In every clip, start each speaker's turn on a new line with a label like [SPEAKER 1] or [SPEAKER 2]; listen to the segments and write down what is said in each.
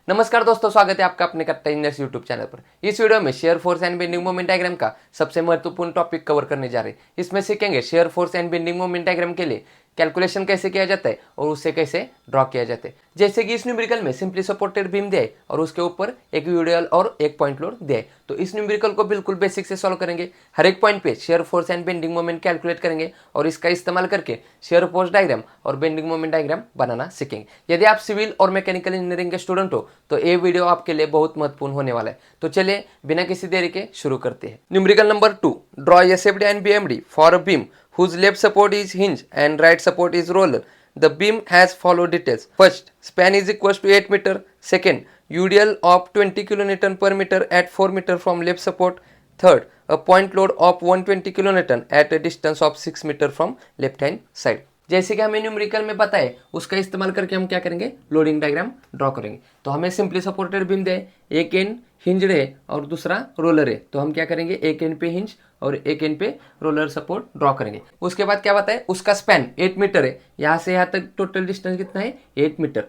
[SPEAKER 1] नमस्कार दोस्तों, स्वागत है आपका अपने कट्टा इंजीनियर्स यूट्यूब चैनल पर। इस वीडियो में shear force and bending moment diagram का सबसे महत्वपूर्ण टॉपिक कवर करने जा रहे हैं। इसमें सीखेंगे shear force and bending moment diagram के लिए कैलकुलेशन कैसे किया जाता है और उससे कैसे ड्रॉ किया जाता है। जैसे कि इस न्यूमेरिकल में सिंपली सपोर्टेड बीम दिया है और उसके ऊपर एक यूडियल और एक पॉइंट लोड दिया है। तो इस न्यूमेरिकल को बिल्कुल बेसिक से सॉल्व करेंगे। हर एक पॉइंट पे shear force and bending moment calculate करेंगे और इसका इस्तेमाल करके शेयर फोर्स डायग्राम और बेंडिंग मोमेंट डायग्राम बनाना सीखेंगे। यदि आप सिविल और मैकेनिकल इंजीनियरिंग के स्टूडेंट हो तो ये वीडियो आपके लिए बहुत महत्वपूर्ण होने वाला है। तो चलिए बिना किसी देरी के शुरू करते हैं। Numerical number 2, draw SFD and BMD for a beam whose left support is hinge and right support is roller. The beam has followed details. First, span is equals to 8 meter. Second, UDL of 20 kN per meter at 4 meter from left support. Third, a point load of 120 kN at a distance of 6 meter from left hand side. जैसे कि हमें numerical में पता है उसका इस्तेमाल करके हम क्या करेंगे, लोडिंग डायग्राम ड्रॉ करेंगे। तो हमें सिंपली सपोर्टेड बीम दे, एक एंड हिंज्ड है और दूसरा रोलर है। तो हम क्या करेंगे, एक एंड पे हिंज और एक एंड पे रोलर सपोर्ट ड्रॉ करेंगे। उसके बाद क्या बताए, उसका स्पैन 8 मीटर है। यहाँ से यहाँ तक टोटल डिस्टेंस कितना है, 8 मीटर।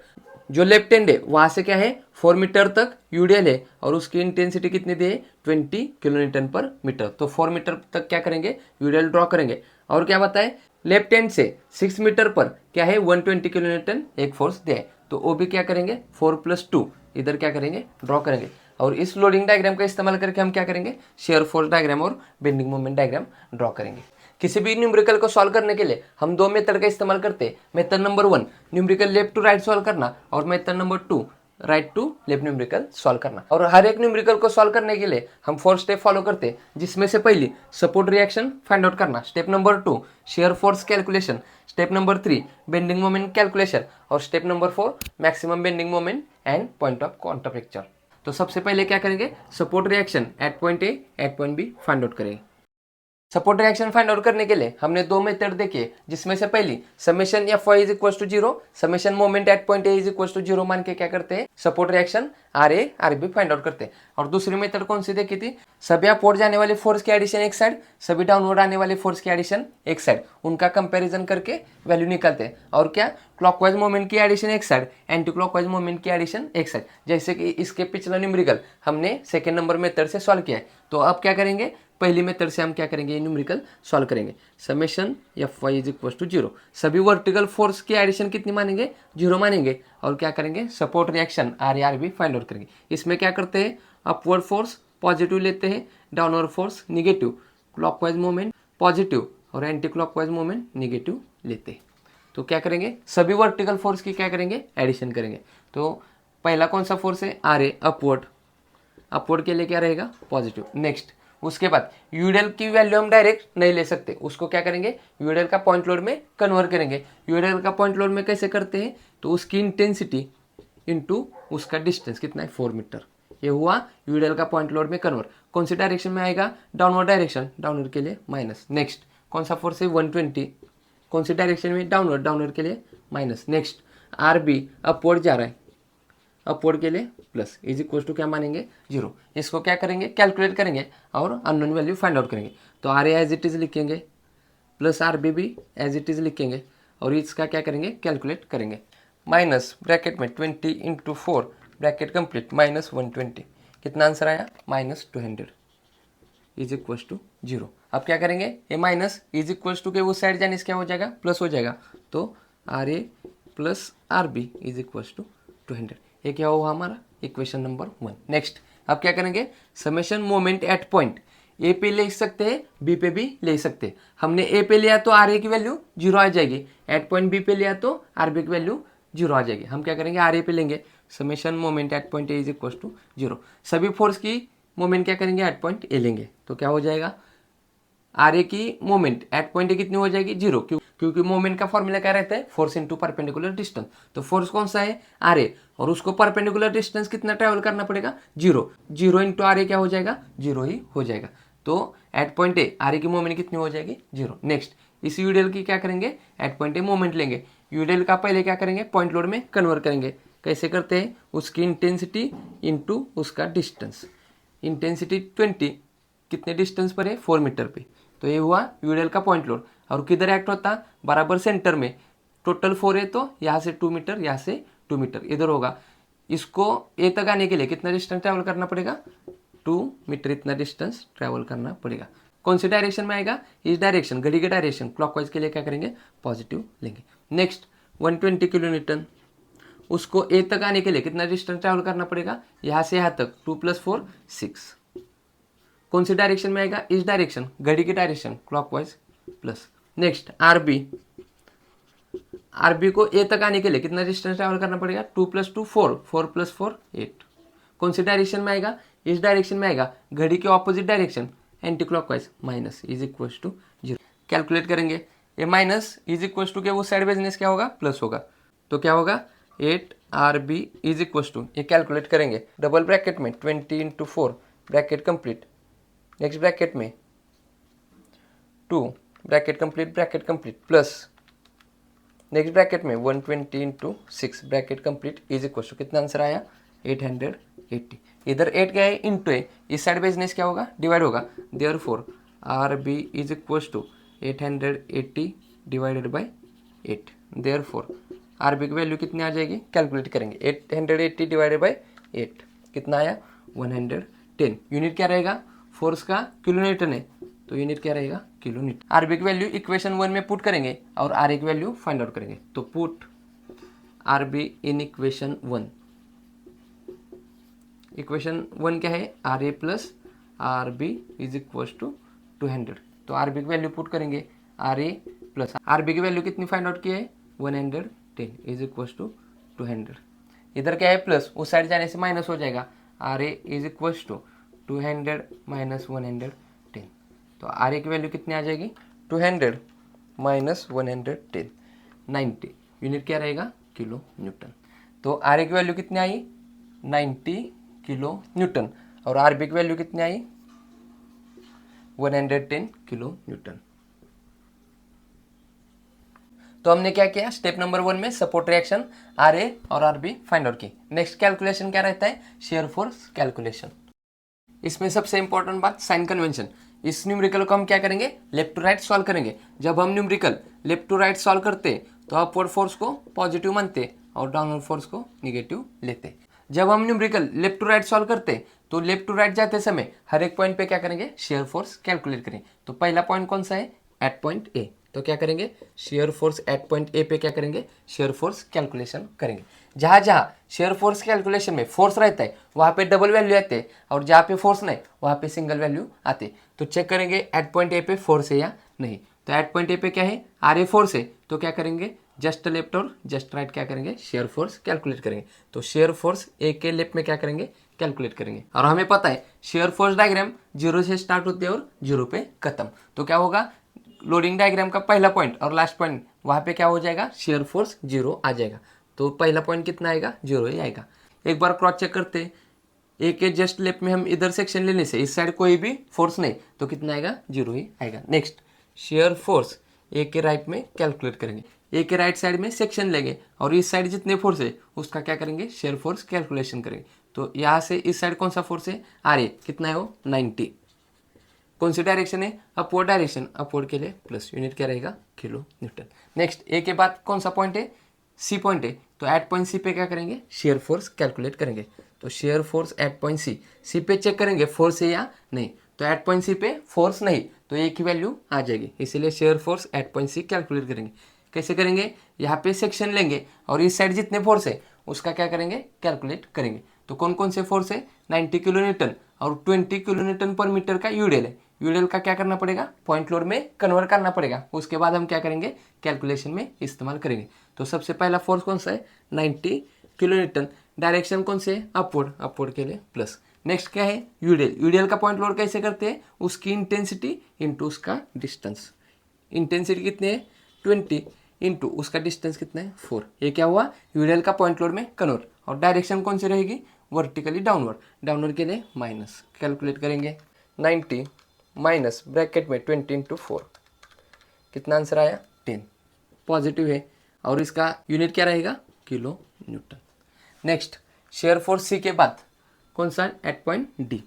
[SPEAKER 1] जो लेफ्ट हैंड है वहां से क्या है, 4 मीटर तक यूडियल है और उसकी इंटेंसिटी कितनी दी है, 20 किलोन्यूटन पर मीटर। तो 4 मीटर तक क्या करेंगे, यूडियल ड्रॉ करेंगे। और क्या बताए, लेफ्ट हैंड से 6 मीटर पर क्या है, 120 किलोन्यूटन एक फोर्स दिया है। तो वो भी क्या करेंगे, 4+2 इधर क्या करेंगे, ड्रॉ करेंगे। और इस लोडिंग डायग्राम का इस्तेमाल करके हम क्या करेंगे, शेयर फोर्स डायग्राम और बेंडिंग मोमेंट डायग्राम ड्रॉ करेंगे। किसी भी न्यूमेरिकल को सॉल्व करने के लिए हम दो मेथड का इस्तेमाल करते हैं। Method number 1 numerical left to right solve करना और method number 2 right to left numerical solve करना। और हर एक न्यूमेरिकल को सॉल्व करने के लिए हम 4 स्टेप फॉलो करते हैं, जिसमें से पहली सपोर्ट रिएक्शन फाइंड आउट करना, step number 2 shear force calculation, step number 3 bending moment calculation और step number 4 maximum bending moment and point of contraflexure. तो सबसे पहले क्या करेंगे, support reaction at point A at point B find out करेंगे। Support reaction find out करने के लिए हमने दो मेथड देखे, जिसमें से पहली summation F Y is equal to 0, summation moment at point A is equal to 0 मान के क्या करते हैं, support reaction R A R B find out करते हैं। और दूसरी मेथड कौन सी देखी थी, सभी अपवर्ड जाने वाले फोर्स की एडिशन एक साइड, सभी डाउनवर्ड आने वाले फोर्स की एडिशन एक साइड, उनका कंपैरिजन करके वैल्यू निकालते हैं। और क्या, क्लॉकवाइज मोमेंट की एडिशन एक साइड, एंटी क्लॉकवाइज मोमेंट की एडिशन एक साइड। जैसे कि इसके पिछला न्यूमेरिकल हमने सेकेंड नंबर मेथड से सॉल्व किया है। तो अब क्या करेंगे, पहली मेथड से हम क्या करेंगे, न्यूमेरिकल सॉल्व करेंगे। Summation F Y is equal to 0, सभी वर्टिकल फोर्स की एडिशन कितनी मानेंगे, 0 मानेंगे। और क्या करेंगे, support reaction R A R B find out करेंगे। इसमें क्या करते हैं, अपवर्ड फोर्स पॉजिटिव लेते हैं, downward force negative, clockwise moment positive और एंटी क्लॉकवाइज मोमेंट निगेटिव लेते हैं। तो क्या करेंगे, सभी वर्टिकल फोर्स की क्या करेंगे, एडिशन करेंगे। तो पहला कौन सा फोर्स है, आर ए, अपवर्ड, अपवर्ड के लिए क्या रहेगा, पॉजिटिव। नेक्स्ट उसके बाद यूडियल की वैल्यू हम डायरेक्ट नहीं ले सकते, उसको क्या करेंगे, यूडियल का पॉइंट लोड में कन्वर्ट करेंगे। यूडियल का पॉइंट लोड में कैसे करते हैं, तो उसकी इंटेंसिटी इनटू उसका डिस्टेंस कितना है, 4 मीटर। ये हुआ यूडियल का पॉइंट लोड में कन्वर्ट। कौन सी डायरेक्शन में आएगा, डाउनवर्ड डायरेक्शन, डाउनवर्ड के लिए माइनस। नेक्स्ट कौन सा फोर्स है, 120, कौन सी डायरेक्शन में, डाउनवर्ड, डाउनवर्ड के लिए minus. Next R be upward जा रहा है, अपवर्ड के लिए प्लस, इज इक्वल टू क्या मानेंगे, 0। इसको क्या करेंगे, कैलकुलेट करेंगे और अननोन वैल्यू फाइंड आउट करेंगे। तो R A as it is लिखेंगे प्लस आर बी भी एज इट इज लिखेंगे और इसका क्या करेंगे, कैलकुलेट करेंगे। माइनस ब्रैकेट में 20 इंटू 4 ब्रैकेट कंप्लीट माइनस 120, कितना आंसर आया, -200 इज इक्वल टू 0। अब क्या करेंगे, ये माइनस इज इक्वल टू के उस साइड जाने से क्या हो जाएगा, प्लस हो जाएगा। तो R A plus R B is equal to 200। ये क्या हुआ हमारा इक्वेशन नंबर 1। नेक्स्ट अब क्या करेंगे, समेशन मोमेंट एट पॉइंट ए पे ले सकते हैं, बी पे भी ले सकते हैं। हमने ए पे लिया तो आर ए की वैल्यू 0 आ जाएगी, एट पॉइंट बी पे लिया तो आर बी की वैल्यू 0 आ जाएगी। हम क्या करेंगे, आर ए पे लेंगे, summation moment at point A is equal to 0। सभी फोर्स की मोमेंट क्या करेंगे, एट पॉइंट ए लेंगे। तो क्या हो जाएगा, आर ए की मोमेंट एट पॉइंट ए कितनी हो जाएगी, 0, क्योंकि मोमेंट का फॉर्मूला क्या रहता है, फोर्स इंटू परपेंडिकुलर डिस्टेंस। तो फोर्स कौन सा है, आर ए, और उसको परपेंडिकुलर डिस्टेंस कितना ट्रैवल करना पड़ेगा, 0। 0 इंटू आर ए क्या हो जाएगा, 0 ही हो जाएगा। तो eight point A R A की मोमेंट कितनी हो जाएगी, 0। नेक्स्ट इस यूडियल की क्या करेंगे, एट पॉइंट ए मोमेंट लेंगे। यूडियल का पहले क्या करेंगे, पॉइंट लोड में कन्वर्ट करेंगे। कैसे करते हैं, उसकी इंटेंसिटी इंटू उसका डिस्टेंस। इंटेंसिटी 20 कितने डिस्टेंस पर है, 4 मीटर पे। तो ये हुआ यूडियल का पॉइंट लोड। और किधर एक्ट होता, बराबर सेंटर में। टोटल 4 है तो यहाँ से 2 मीटर, यहाँ से 2 मीटर इधर होगा। इसको ए तक आने के लिए कितना डिस्टेंस ट्रैवल करना पड़ेगा, 2 मीटर इतना डिस्टेंस ट्रैवल करना पड़ेगा। कौन सी डायरेक्शन में आएगा, इस डायरेक्शन, घड़ी के डायरेक्शन क्लॉकवाइज के लिए क्या करेंगे, पॉजिटिव लेंगे। नेक्स्ट 120 किलो न्यूटन, उसको ए तक आने के लिए कितना डिस्टेंस ट्रैवल करना पड़ेगा, यहाँ से यहाँ तक 2 + 4 6। कौन सी डायरेक्शन में आएगा, इस डायरेक्शन, घड़ी की direction clockwise plus. Next RB को ए तक आने के लिए कितना डिस्टेंस ट्रैवल करना पड़ेगा, 2 + 2 4, 4 + 4 8। कौन सी डायरेक्शन में आएगा, इस डायरेक्शन में आएगा, घड़ी के opposite direction anti clockwise, minus is equal to 0। Calculate करेंगे, A minus is equal to के वो साइड बिजनेस क्या होगा, प्लस होगा, तो क्या होगा 8RB इज इक्वल टू, ये कैलकुलेट करेंगे डबल ब्रैकेट में 20 × 4 ब्रैकेट कंप्लीट, नेक्स्ट ब्रैकेट में 2 bracket complete plus next bracket में 120 × 6 bracket complete is equal to, कितना आंसर आया 880। इधर 8 क्या है, इंटू है, इस साइड बिजनेस क्या होगा, डिवाइड होगा, therefore RB is equal to 880 divided by 8। Therefore RB की वैल्यू कितनी आ जाएगी, कैलकुलेट करेंगे, 880 डिवाइडेड बाई 8 कितना आया 110। यूनिट क्या रहेगा, फोर्स का किलो न्यूटन है, तो यूनिट क्या रहेगा, किलो न्यूटन। आरबी की वैल्यू इक्वेशन 1 में पुट करेंगे और आर ए की वैल्यू फाइंड आउट करेंगे, तो put RB in equation 1। Equation 1 क्या है, R A plus R B is equal to 200। तो आर बी की वैल्यू पुट करेंगे, R A plus R B की वैल्यू कितनी फाइंड आउट की है 110 इज इक्वल टू 200। इधर क्या है प्लस, उस साइड जाने से माइनस हो जाएगा, R A is equal to 200 minus 110। तो आर ए की वैल्यू कितनी आ जाएगी 200 माइनस 110 90। यूनिट क्या रहेगा, किलो न्यूटन। तो आर ए की वैल्यू कितनी आई 90 किलो न्यूटन और आर बी की वैल्यू कितनी आई 110 किलो न्यूटन। तो हमने क्या किया, स्टेप नंबर 1 में सपोर्ट रिएक्शन आर ए और आर बी फाइंड आउट की। नेक्स्ट कैलकुलेशन क्या रहता है, शेयर फोर्स कैलकुलेशन। इसमें सबसे इंपॉर्टेंट बात साइन कन्वेंशन। इस न्यूमेरिकल को हम क्या करेंगे, लेफ्ट टू राइट सॉल्व करेंगे। जब हम numerical left to right solve करते तो अपवर्ड फोर्स को पॉजिटिव मानते और डाउनवर्ड फोर्स को निगेटिव लेते। जब हम numerical left to right solve करते तो लेफ्ट टू राइट जाते समय हर एक पॉइंट पे क्या करेंगे, शेयर फोर्स कैलकुलेट करेंगे। तो पहला पॉइंट कौन सा है, एट पॉइंट ए, तो क्या करेंगे, शेयर फोर्स एट पॉइंट ए पे क्या करेंगे, शेयर फोर्स कैलकुलेशन करेंगे। जहाँ जहाँ शेयर फोर्स कैलकुलेशन में फोर्स रहता है वहाँ पे डबल वैल्यू आते हैं और जहाँ पे फोर्स नहीं वहाँ पे सिंगल वैल्यू आते। तो चेक करेंगे एट पॉइंट ए पे फोर्स है या नहीं। तो एट पॉइंट ए पे क्या है, आर ए फोर्स है, तो क्या करेंगे, जस्ट लेफ्ट और जस्ट राइट क्या करेंगे, शेयर फोर्स कैलकुलेट करेंगे। तो शेयर फोर्स ए के लेफ्ट में क्या करेंगे, कैलकुलेट करेंगे। और हमें पता है शेयर फोर्स डायग्राम 0 से स्टार्ट होते हैं और 0 पे खत्म। तो क्या होगा, लोडिंग डायग्राम का पहला पॉइंट और लास्ट पॉइंट वहाँ पे क्या हो जाएगा, शेयर फोर्स 0 आ जाएगा। तो पहला पॉइंट कितना आएगा, 0 ही आएगा। एक बार क्रॉस चेक करते, ए के जस्ट लेफ्ट में हम इधर सेक्शन लेने से इस साइड कोई भी फोर्स नहीं, तो कितना आएगा, 0 ही आएगा। नेक्स्ट शेयर फोर्स ए के राइट में कैलकुलेट करेंगे। ए के राइट साइड में सेक्शन लेंगे और इस साइड जितने फोर्स है उसका क्या करेंगे, शेयर फोर्स कैलकुलेशन करेंगे। तो यहाँ से इस साइड कौन सा फोर्स है, आर ए, कितना है वो 90। कौन सी डायरेक्शन है, अपवर्ड डायरेक्शन, अपवर्ड के लिए प्लस, यूनिट क्या रहेगा, किलो न्यूटन। नेक्स्ट ए के बाद कौन सा पॉइंट है, सी पॉइंट है, तो एट पॉइंट सी पे क्या करेंगे, शेयर फोर्स कैलकुलेट करेंगे। तो shear force at point C पे चेक करेंगे फोर्स है या नहीं। तो एट पॉइंट सी पे फोर्स नहीं तो ए की वैल्यू आ जाएगी, इसीलिए shear force at point C calculate करेंगे। कैसे करेंगे, यहाँ पे सेक्शन लेंगे और इस साइड जितने फोर्स है उसका क्या करेंगे, कैलकुलेट करेंगे। तो कौन कौन से फोर्स है, 90 किलो न्यूटन और 20 किलो न्यूटन पर मीटर का यूडेल है। यूडेल का क्या करना पड़ेगा, पॉइंट लोड में कन्वर्ट करना पड़ेगा, उसके बाद हम क्या करेंगे, कैलकुलेशन में इस्तेमाल करेंगे। तो सबसे पहला फोर्स कौन सा है, 90 किलो न्यूटन। डायरेक्शन कौन से है, अपवर्ड, अपवर्ड के लिए प्लस। नेक्स्ट क्या है, यूडेल। यूडेल का पॉइंट लोड कैसे करते हैं, उसकी इंटेंसिटी इंटू उसका डिस्टेंस। इंटेंसिटी कितनी है 20 इंटू उसका डिस्टेंस कितना है 4। ये क्या हुआ, यूडेल का पॉइंट लोड में कन्वर्ट। और डायरेक्शन कौन सी रहेगी, वर्टिकली डाउनवर्ड, डाउनवर्ड के लिए माइनस। कैलकुलेट करेंगे 90 माइनस ब्रैकेट में 20 इंटू 4, कितना आंसर आया 10, पॉजिटिव है और इसका यूनिट क्या रहेगा, kilo newton. Next shear force C के बाद कौन सा, एट पॉइंट डी।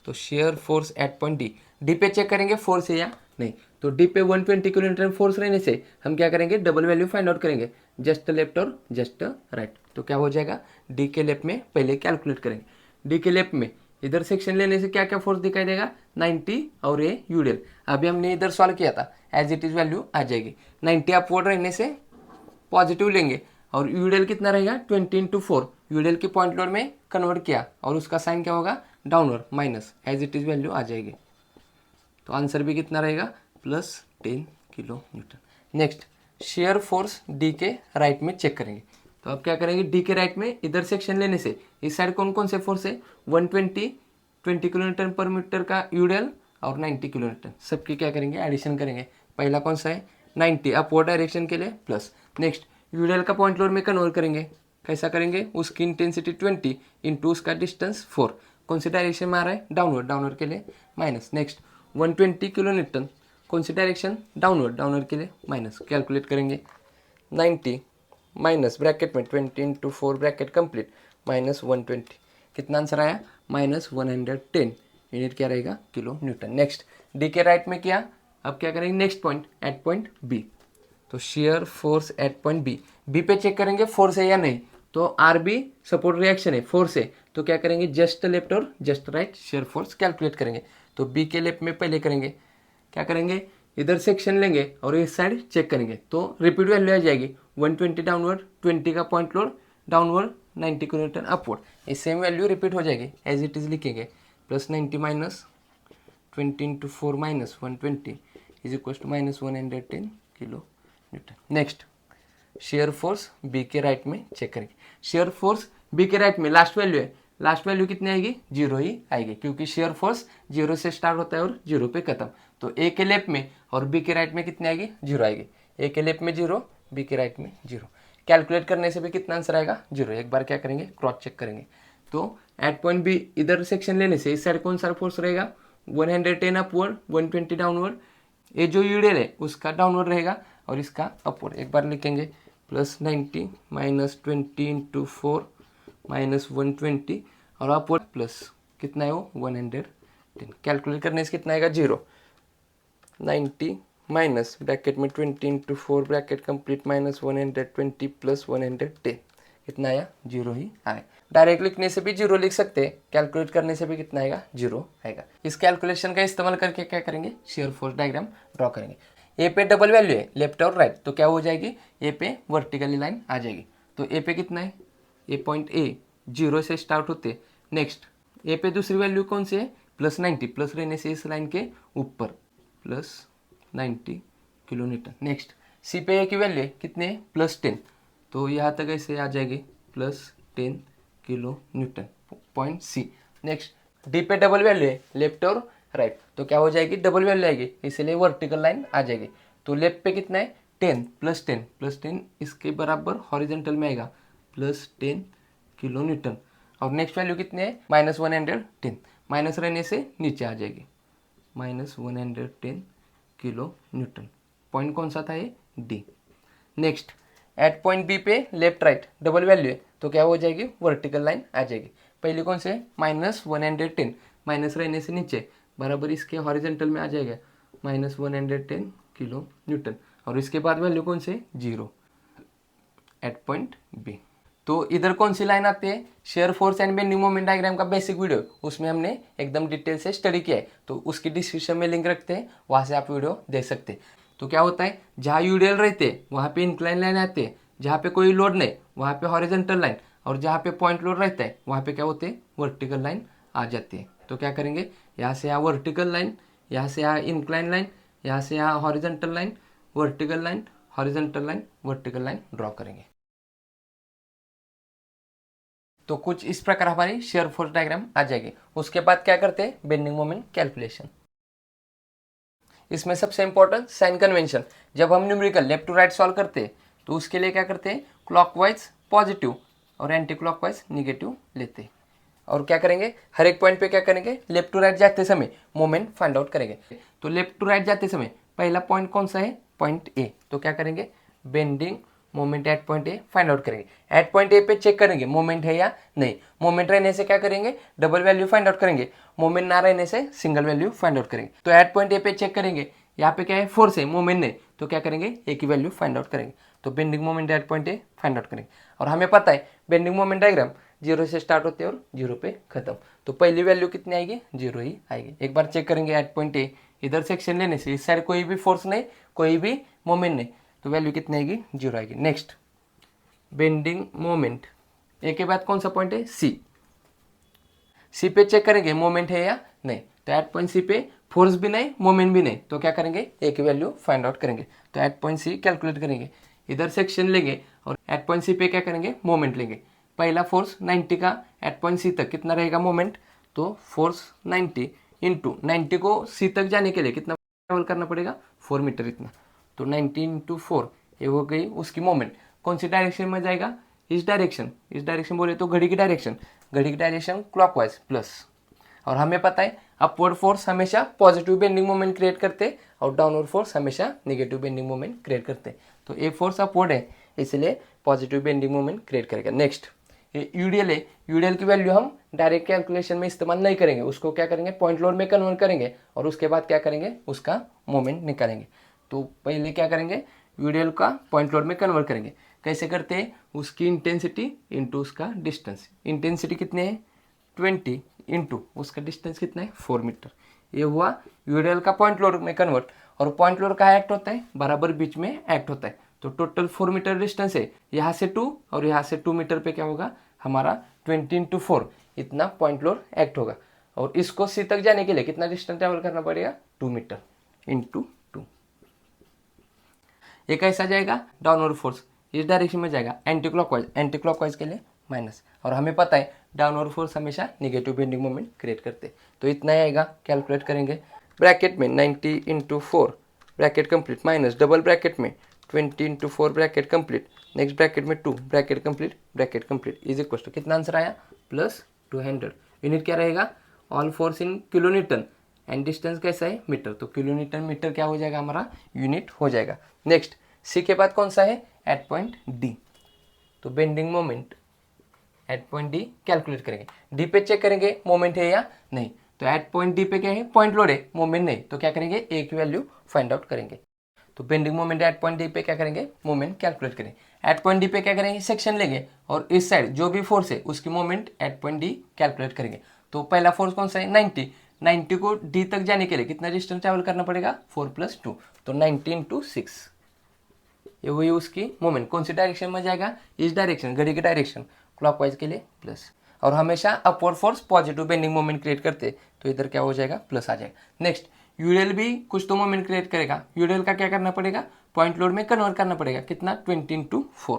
[SPEAKER 1] तो shear force at point D, D पे चेक करेंगे फोर्स है या नहीं। तो डी पे 120 किलो न्यूटन फोर्स रहने से हम क्या करेंगे, डबल वैल्यू फाइंड आउट करेंगे, जस्ट लेफ्ट और जस्ट राइट। तो क्या हो जाएगा, डी के लेफ्ट में पहले कैलकुलेट करेंगे। डी के लेफ्ट में इधर सेक्शन लेने से क्या क्या फोर्स दिखाई देगा, 90 और ये यूडियल। अभी हमने इधर सॉल्व किया था, एज इट इज वैल्यू आ जाएगी। 90 अपवर्ड रहने से पॉजिटिव लेंगे और यूडियल कितना रहेगा, 20 × 4। यूडियल की पॉइंट लोड में कन्वर्ट किया और उसका साइन क्या होगा, downward, minus, as it is value आ जाएगी। तो आंसर भी कितना रहेगा, +10 kN। Next, shear force D के राइट में चेक करेंगे। तो अब क्या करेंगे, डी के राइट में इधर सेक्शन लेने से इस साइड कौन कौन से फोर्स है, 120 20 kN/m का यूडियल और 90 kN, सबकी क्या करेंगे, एडिशन करेंगे। पहला कौन सा है, 90 अपवर्ड डायरेक्शन के लिए प्लस। नेक्स्ट, यूडियल का पॉइंट लोड में कन्वर्ट करेंगे। कैसा करेंगे, उसकी इंटेंसिटी 20 इंटू उसका डिस्टेंस 4, कौन सी डायरेक्शन में आ रहा है, डाउनवर्ड, डाउनवर्ड के लिए माइनस। नेक्स्ट, 120 kN, कौन सी डायरेक्शन, डाउनवर्ड, डाउनवर्ड के लिए माइनस। कैलकुलेट करेंगे, 90 माइनस ब्रैकेट में 20 × 4 ब्रैकेट कंप्लीट माइनस 120, कितना आंसर आया, -110 यूनिट क्या रहेगा, kN। नेक्स्ट, डी के राइट में किया, अब क्या करेंगे, next point at point B. तो shear force at point B, B पे चेक करेंगे फोर्स है या नहीं। तो आर बी सपोर्ट रिएक्शन है, फोर्स है, तो क्या करेंगे, जस्ट लेफ्ट और just right shear force calculate करेंगे। तो बी के लेफ्ट में पहले करेंगे, क्या करेंगे, इधर सेक्शन लेंगे और इस साइड चेक करेंगे। तो रिपीट वैल्यू आ जाएगी, 120 डाउनवर्ड, 20 का point load, downward 90 kN upward, ये सेम वैल्यू रिपीट हो जाएगी, एज इट इज लिखेंगे, +90 minus 20 × 4 minus 120 is equal to -110 kN। Next, shear force B के राइट में चेक करेंगे। शेयर फोर्स बी के राइट में लास्ट वैल्यू है, लास्ट वैल्यू कितनी आएगी, 0 ही आएगी, क्योंकि शेयर फोर्स 0 से स्टार्ट होता है और 0 पे खत्म। तो ए के लेफ्ट में और बी के राइट में कितनी आएगी, 0 आएगी। ए के लेफ्ट में 0, बी के राइट में 0। कैलकुलेट करने से भी कितना आंसर आएगा, 0। एक बार क्या करेंगे, क्रॉस चेक करेंगे। तो एट पॉइंट बी इधर सेक्शन लेने से इस साइड कौन सा फोर्स रहेगा, 110 अपवर्ड, 120 डाउनवर्ड। ये जो यूडियल है उसका डाउनवर्ड रहेगा और इसका अपवर्ड। एक बार लिखेंगे, +90 माइनस 20 × 4 माइनस 120 और अपवर्ड प्लस कितना है वो, 110। कैलकुलेट करने से कितना आएगा, 0। 90 माइनस ब्रैकेट में 20 × 4 ब्रैकेट कंप्लीट माइनस 120 प्लस 110, कितना आया, 0 ही आए। डायरेक्ट लिखने से भी 0 लिख सकते हैं, कैलकुलेट करने से भी कितना आएगा, 0 आएगा। इस कैलकुलेशन का इस्तेमाल करके क्या करेंगे, शेयर फोर्स डायग्राम ड्रॉ करेंगे। ए पे डबल वैल्यू है, लेफ्ट और राइट, तो क्या हो जाएगी, ए पे वर्टिकली लाइन आ जाएगी। तो ए पे कितना है, ए पॉइंट ए 0 से स्टार्ट होते। नेक्स्ट, ए पे दूसरी वैल्यू कौन सी है, +90, प्लस रहने से इस लाइन के ऊपर +90 kN। नेक्स्ट, सी पे ए की वैल्यू कितने, +10, तो यहाँ तक ऐसे आ जाएगी, +10 kN point C. Next, D पे डबल वैल्यू है, लेफ्ट और राइट, तो क्या हो जाएगी, डबल वैल्यू आएगी, इसलिए वर्टिकल लाइन आ जाएगी। तो लेफ्ट पे कितना है, 10 + 10 इसके बराबर हॉरिजेंटल में आएगा, +10 kN। और नेक्स्ट वैल्यू कितने है, -110, माइनस रहने से नीचे आ जाएगी, -110 kN। पॉइंट कौन सा था ये, D. Next, at point B पे लेफ्ट राइट डबल वैल्यू है, तो क्या हो जाएगी, वर्टिकल लाइन आ जाएगी। पहले कौन से, -110, माइनस रहने से नीचे बराबर इसके हॉरिजेंटल में आ जाएगा, -110 kN। और इसके बाद वैल्यू कौन से, 0 एट पॉइंट बी। तो इधर कौन सी लाइन आती है, shear force and bending moment diagram का बेसिक वीडियो, उसमें हमने एकदम डिटेल से स्टडी किया है, तो उसकी डिस्क्रिप्शन में लिंक रखते हैं, वहाँ से आप वीडियो देख सकते हैं। तो क्या होता है, जहाँ यूडियल रहते हैं वहाँ पे इंक्लाइन लाइन आते हैं, जहाँ पे कोई लोड नहीं वहाँ पे हॉरिजॉन्टल लाइन, और जहाँ पे पॉइंट लोड रहता है वहाँ पे क्या होते हैं, वर्टिकल लाइन आ जाती है। तो क्या करेंगे, यहाँ से यहाँ वर्टिकल लाइन, यहाँ से यहाँ इंक्लाइन लाइन, यहाँ से यहाँ horizontal line, vertical line, horizontal line, vertical line draw करेंगे। तो कुछ इस प्रकार हमारी शेयर फोर्स डायग्राम आ जाएगी। उसके बाद क्या करते हैं, बेंडिंग मोमेंट कैलकुलेशन। इसमें सबसे इंपॉर्टेंट साइन कन्वेंशन, जब हम numerical left to right solve करते हैं तो उसके लिए क्या करते हैं, क्लॉकवाइज पॉजिटिव और एंटी क्लॉकवाइज निगेटिव लेते हैं। और क्या करेंगे, हर एक पॉइंट पे क्या करेंगे, लेफ्ट टू राइट जाते समय मोमेंट फाइंड आउट करेंगे। तो लेफ्ट टू राइट जाते समय पहला पॉइंट कौन सा है, पॉइंट ए, तो क्या करेंगे, bending moment at point A find out करेंगे। एट पॉइंट ए पे चेक करेंगे मोमेंट है या नहीं, मोमेंट रहने से क्या करेंगे, डबल वैल्यू फाइंड आउट करेंगे, मोमेंट ना रहने से सिंगल वैल्यू फाइंड आउट करेंगे। तो एट पॉइंट ए पे चेक करेंगे, यहाँ पे क्या है, फोर्स है, मोमेंट नहीं, तो क्या करेंगे, ए की वैल्यू फाइंड आउट करेंगे। तो bending moment at point A find out करेंगे। और हमें पता है बेंडिंग मोमेंट डायग्राम 0 से स्टार्ट होते हैं और 0 पे खत्म, तो पहली वैल्यू कितनी आएगी, 0 ही आएगी। एक बार चेक करेंगे एट पॉइंट ए, इधर सेक्शन लेने से इस साइड कोई भी फोर्स नहीं, कोई भी मोमेंट नहीं, तो वैल्यू कितनी आएगी, 0 आएगी। नेक्स्ट बेंडिंग मोमेंट ए के बाद कौन सा पॉइंट है, सी। सी पे चेक करेंगे मोमेंट है या नहीं, तो एट पॉइंट सी पे फोर्स भी नहीं मोमेंट भी नहीं, तो क्या करेंगे, ए की वैल्यू फाइंड आउट करेंगे। तो एट पॉइंट सी कैलकुलेट करेंगे, इधर सेक्शन लेंगे और एट पॉइंट सी पे क्या करेंगे, मोमेंट लेंगे। पहला फोर्स 90 का एट पॉइंट सी तक कितना रहेगा मोमेंट, तो फोर्स 90 इंटू 90 को सी तक जाने के लिए कितना ट्रेवल करना पड़ेगा, 4 मीटर इतना, तो 90 इंटू 4 ये हो गई उसकी मोमेंट। कौन सी डायरेक्शन में जाएगा, इस डायरेक्शन बोले तो घड़ी की डायरेक्शन क्लॉकवाइज प्लस। और हमें पता है अपवर्ड फोर्स हमेशा पॉजिटिव बेंडिंग मोमेंट क्रिएट करते और डाउनवर्ड फोर्स हमेशा नेगेटिव बेंडिंग मोमेंट क्रिएट करते, तो ए फोर्स अपवर्ड है इसलिए पॉजिटिव बेंडिंग मोमेंट क्रिएट करेगा। नेक्स्ट ये यूडीएल है, यूडीएल की वैल्यू हम डायरेक्ट कैलकुलेशन में इस्तेमाल नहीं करेंगे, उसको क्या करेंगे, पॉइंट लोड में कन्वर्ट करेंगे और उसके बाद क्या करेंगे, उसका मोमेंट निकालेंगे। तो पहले क्या करेंगे, यूडीएल का पॉइंट लोड में कन्वर्ट करेंगे। कैसे करते हैं, उसकी इंटेंसिटी इंटू उसका डिस्टेंस। इंटेंसिटी कितनी है, 20 इंटू उसका डिस्टेंस कितना है, 4 मीटर। ये हुआ यूडीएल का पॉइंट लोड में कन्वर्ट। और पॉइंट लोड कहाँ एक्ट होता है, बराबर बीच में एक्ट होता है, तो टोटल 4 मीटर डिस्टेंस है, यहाँ से 2 और यहाँ से 2 मीटर पे क्या होगा हमारा 20 इंटू 4 इतना पॉइंट लोड एक्ट होगा। और इसको सी तक जाने के लिए कितना डिस्टेंस ट्रैवल करना पड़ेगा, 2 मीटर इंटू 2। ये कैसा जाएगा, डाउनवर्ड फोर्स इस डायरेक्शन में जाएगा, एंटी क्लॉकवाइज के लिए माइनस। और हमें पता है डाउनवर्ड फोर्स हमेशा नेगेटिव बेंडिंग मोमेंट क्रिएट करते, तो इतना ही आएगा। कैलकुलेट करेंगे, ब्रैकेट में 90 into 4 bracket complete minus double bracket में 20 into 4 bracket complete, next bracket में 2 bracket complete is equal to कितना आंसर आया, प्लस 200। यूनिट क्या रहेगा, all force in kilo newton and distance कैसा है, मीटर, तो किलो न्यूटन मीटर क्या हो जाएगा हमारा, यूनिट हो जाएगा। नेक्स्ट सी के बाद कौन सा है, एट पॉइंट डी, तो bending moment at point D calculate करेंगे। डी पे चेक करेंगे मोमेंट है या नहीं, तो एट पॉइंट डी पे क्या है, पॉइंट लोड है, मोमेंट नहीं, तो क्या करेंगे, ए की वैल्यू फाइंड आउट करेंगे। तो bending moment at point D पे क्या करेंगे, मोमेंट कैलकुलेट करेंगे। एट पॉइंट डी पे क्या करेंगे, सेक्शन लेंगे और इस साइड जो भी फोर्स है उसकी moment at point D calculate करेंगे। तो पहला फोर्स कौन सा है, 90 को डी तक जाने के लिए कितना डिस्टेंस ट्रैवल करना पड़ेगा, 4 + 2, तो 90 इंटू 6 ये हुई उसकी मोमेंट। कौन सी डायरेक्शन में जाएगा, इस डायरेक्शन, घड़ी की डायरेक्शन क्लॉकवाइज के लिए प्लस। और हमेशा upward force positive bending moment create करते, तो इधर क्या हो जाएगा, प्लस आ जाएगा। नेक्स्ट यूडीएल भी कुछ तो मोमेंट क्रिएट करेगा, यूडीएल का क्या करना पड़ेगा, पॉइंट लोड में कन्वर्ट करना पड़ेगा, कितना 20 इंटू 4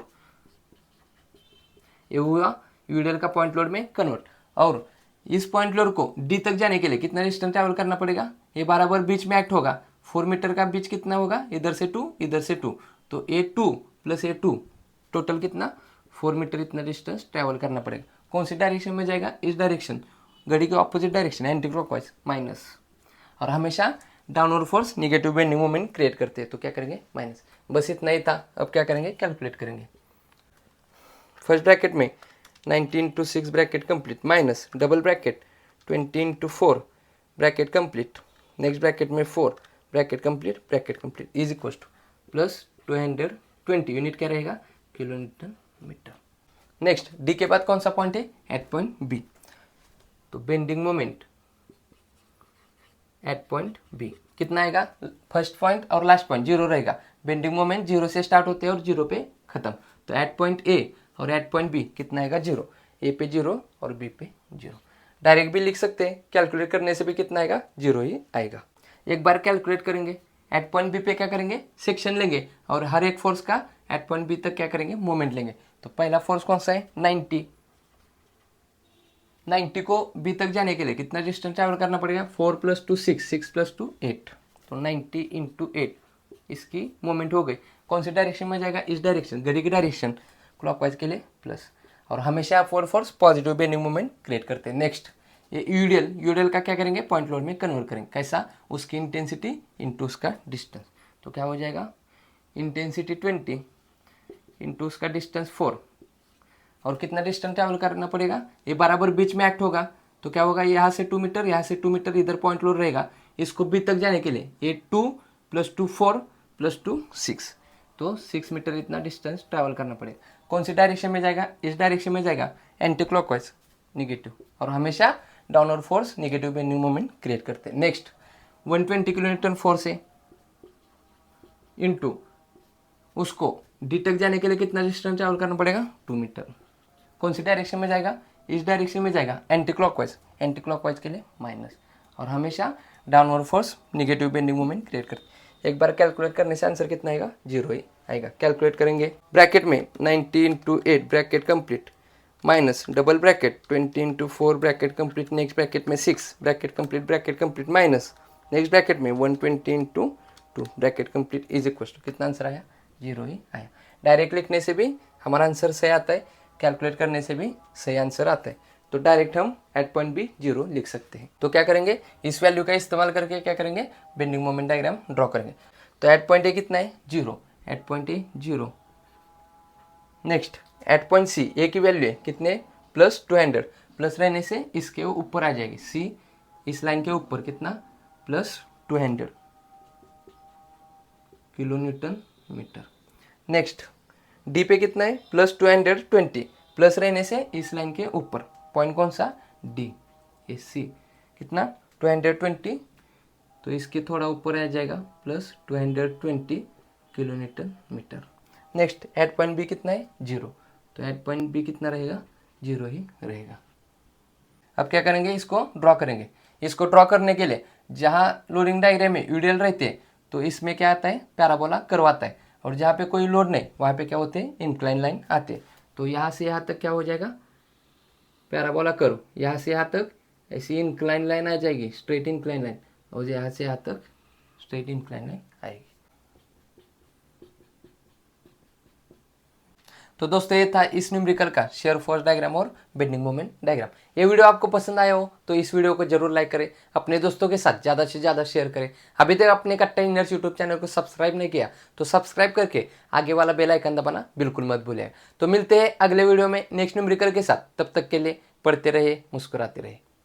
[SPEAKER 1] ये हुआ यूडीएल का पॉइंट लोड में कन्वर्ट। और इस पॉइंट लोड को डी तक जाने के लिए कितना डिस्टेंस ट्रैवल करना पड़ेगा, ये बराबर बीच में एक्ट होगा, 4 मीटर का बीच कितना होगा, इधर से 2 इधर से 2, तो A2 + A2 टोटल कितना, 4 मीटर इतना डिस्टेंस ट्रैवल करना पड़ेगा। कौन सी डायरेक्शन में जाएगा, इस डायरेक्शन, घड़ी के opposite direction anti clockwise minus. और हमेशा downward force negative bending moment create करते हैं, तो क्या करेंगे, माइनस। बस इतना ही था। अब क्या करेंगे, कैलकुलेट करेंगे। फर्स्ट ब्रैकेट में 90 into 6 bracket complete minus double bracket 20 into 4 bracket complete, next bracket में 4 bracket complete is equal to plus 220। Unit क्या रहेगा, kilo newton metre. Next D के बाद कौन सा पॉइंट है, एट पॉइंट बी, तो bending moment at point B कितना आएगा, फर्स्ट पॉइंट और लास्ट पॉइंट 0 रहेगा, बेंडिंग मोमेंट 0 से स्टार्ट होते हैं और 0 पे खत्म, तो एट पॉइंट ए और एट पॉइंट बी कितना आएगा, 0, ए पे 0 और बी पे 0। डायरेक्ट भी लिख सकते हैं, कैलकुलेट करने से भी कितना आएगा, 0 ही आएगा। एक बार कैलकुलेट करेंगे, एट पॉइंट बी पे क्या करेंगे, सेक्शन लेंगे और हर एक फोर्स का एट पॉइंट बी तक क्या करेंगे, मोमेंट लेंगे। तो पहला फोर्स कौन सा है, 90 को बी तक जाने के लिए कितना डिस्टेंस ट्रैवल करना पड़ेगा, 4 + 2 6, 6 + 2 8, तो 90 इंटू 8 इसकी मोमेंट हो गई। कौन सी डायरेक्शन में जाएगा, इस डायरेक्शन, घड़ी की डायरेक्शन क्लॉकवाइज के लिए प्लस। और हमेशा upward force positive bending moment create करते हैं। नेक्स्ट ये यूडीएल का क्या करेंगे, पॉइंट लोड में कन्वर्ट करेंगे। कैसा, उसकी इंटेंसिटी इंटू उसका डिस्टेंस, तो क्या हो जाएगा, इंटेंसिटी 20 इंटू उसका डिस्टेंस 4, और कितना डिस्टेंस ट्रैवल करना पड़ेगा, ये बराबर बीच में एक्ट होगा, तो क्या होगा, यहाँ से 2 मीटर, यहाँ से 2 मीटर, इधर पॉइंट लोड रहेगा, इसको बी तक जाने के लिए ये 2 + 2 4 + 2 6, तो 6 मीटर इतना डिस्टेंस ट्रैवल करना पड़ेगा। कौन सी डायरेक्शन में जाएगा? इस डायरेक्शन में जाएगा, एंटी क्लॉकवाइज निगेटिव, और हमेशा downward force negative bending moment create करते हैं। नेक्स्ट 120 किलो न्यूटन फोर्स है इनटू उसको डी तक जाने के लिए कितना डिस्टेंस ट्रैवल करना पड़ेगा? 2 मीटर। कौन सी डायरेक्शन में जाएगा? इस डायरेक्शन में जाएगा, एंटी क्लॉकवाइज के लिए माइनस, और हमेशा downward force negative bending moment create करते हैं। एक बार कैलकुलेट करने से आंसर कितना आएगा? 0 ही आएगा। कैलकुलेट करेंगे, ब्रैकेट में 90 × 8 bracket complete minus double bracket 20 × 4 bracket complete, next bracket में 6 bracket complete minus next bracket में 120 × 2 bracket complete is equal to कितना आंसर आया? 0 ही आया। डायरेक्ट लिखने से भी हमारा आंसर सही आता है, कैलकुलेट करने से भी सही आंसर आता है, तो डायरेक्ट हम एट पॉइंट भी 0 लिख सकते हैं। तो क्या करेंगे, इस वैल्यू का इस्तेमाल करके क्या करेंगे, बेंडिंग मोमेंट डायग्राम ड्रॉ करेंगे। तो एट पॉइंट ए कितना है? 0, at point A 0। Next at point C, A की वैल्यू है कितने? +200, प्लस रहने से इसके ऊपर आ जाएगी, सी इस लाइन के ऊपर कितना? +200 kilo newton metre. Next D पे कितना है? +220, प्लस रहने से इस लाइन के ऊपर, पॉइंट कौन सा? डी, ए सी कितना? 220, तो इसके थोड़ा ऊपर आ जाएगा +220 kilo newton metre. Next at point B कितना है? 0, तो एट पॉइंट बी कितना रहेगा? 0 ही रहेगा। अब क्या करेंगे, इसको ड्रॉ करेंगे। इसको ड्रॉ करने के लिए जहाँ लोडिंग डायग्राम में यूडियल रहते हैं तो इसमें क्या आता है? पैराबोला करवाता है, और जहाँ पे कोई लोड नहीं वहाँ पे क्या होते हैं? इंक्लाइन लाइन आते हैं। तो यहाँ से यहाँ तक क्या हो जाएगा? पैराबोला कर्व, यहाँ से यहाँ तक ऐसी इंक्लाइन लाइन आ जाएगी, स्ट्रेट इंक्लाइन लाइन, और यहाँ से यहाँ तक स्ट्रेट इंक्लाइन लाइन आएगी। तो दोस्तों ये था इस न्यूमेरिकल का शेयर फोर्स डायग्राम और बेंडिंग मोमेंट डायग्राम। ये वीडियो आपको पसंद आया हो तो इस वीडियो को जरूर लाइक करें, अपने दोस्तों के साथ ज़्यादा से ज़्यादा शेयर करें। अभी तक अपने कट्टा इंजीनियर्स यूट्यूब चैनल को सब्सक्राइब नहीं किया तो सब्सक्राइब करके आगे वाला बेल आइकन दबाना बिल्कुल मत भूलिएगा। तो मिलते हैं अगले वीडियो में नेक्स्ट न्यूमेरिकल के साथ, तब तक के लिए पढ़ते रहिए, मुस्कुराते रहिए।